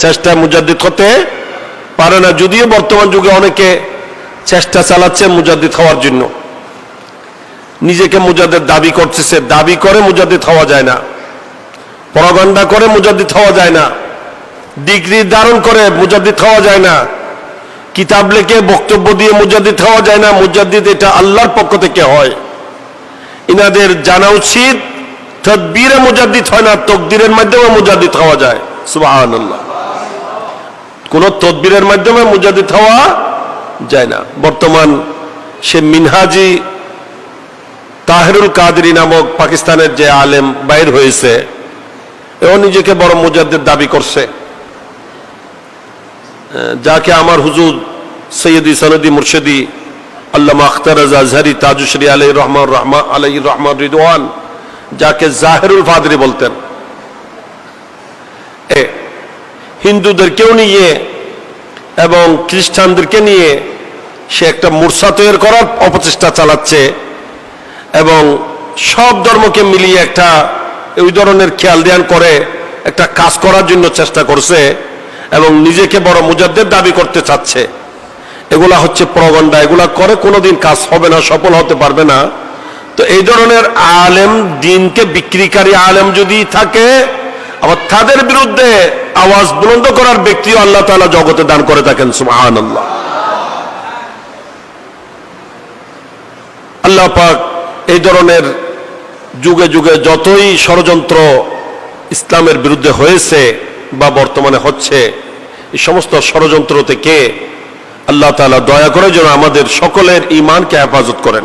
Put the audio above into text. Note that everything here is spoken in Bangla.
চেষ্টা মুজাদ্দিদ হতে পারে না, যদিও বর্তমান যুগে অনেকে চেষ্টা চালাচ্ছে মুজাদ্দিদ হওয়ার জন্য, নিজেকে মুজাদ্দিদ দাবি করতেছে। দাবি করে মুজাদ্দিদ হওয়া যায় না, প্রপাগান্ডা করে মুজাদ্দিদ হওয়া যায় না, ডিগ্রি ধারণ করে মুজাদ্দিদ হওয়া যায় না, কিতাব লিখে বক্তব্য দিয়ে মুজাদ্দিদ হওয়া যায় না। মুজাদ্দিদ এটা আল্লাহর পক্ষ থেকে হয়। ইনাদের জানা উচিত তদবিরে মুজাদ্দিদ হয় না, তকদিরের মাধ্যমে মুজাদ্দিদ হওয়া যায়। সুবহানাল্লাহ। কোন তদবিরের মাধ্যমে মুজাদ্দিদ হওয়া যায় না। বর্তমান সে মিনহাজি তাহেরুল কাদরি নামক পাকিস্তানের যে আলেম বাইর হয়েছে, ও নিজেকে বড় মুজাদ্দিদ দাবি করছে, যাকে আমার হুজুর সৈয়দি সনদি মুর্শিদি আল্লামা আখতার রাজা আজহারি তাজুশরী আলাইহির রহমান রিদওয়ান, যাকে জাহেরুল ফাদরি বলতেন, হিন্দুদেরকেও নিয়ে এবং খ্রিস্টানদেরকে নিয়ে সে একটা মূর্ছা তৈরি করার অপচেষ্টা চালাচ্ছে এবং সব ধর্মকে মিলিয়ে একটা ওই ধরনের খেয়াল দেয়ান করে একটা কাজ করার জন্য চেষ্টা করছে এবং নিজেকে বড় মুজাদ্দিদ দাবি করতে চাচ্ছে। এগুলা হচ্ছে প্রপাগান্ডা, এগুলা করে কোনোদিন কাজ হবে না, সফল হতে পারবে না। তো এই ধরনের আলেম, দিনকে বিক্রিকারী আলেম যদি থাকে, আবার তাদের বিরুদ্ধে আওয়াজ বুলন্দ করার ব্যক্তিও আল্লাহ তাআলা জগতে দান করে থাকেন। সুবহানাল্লাহ। আল্লাহ পাক এই ধরনের যুগে যুগে যতই ষড়যন্ত্র ইসলামের বিরুদ্ধে হয়েছে বা বর্তমানে হচ্ছে, এই সমস্ত ষড়যন্ত্র থেকে আল্লাহ তাআলা দয়া করে যেন আমাদের সকলের ঈমানকে হেফাজত করেন।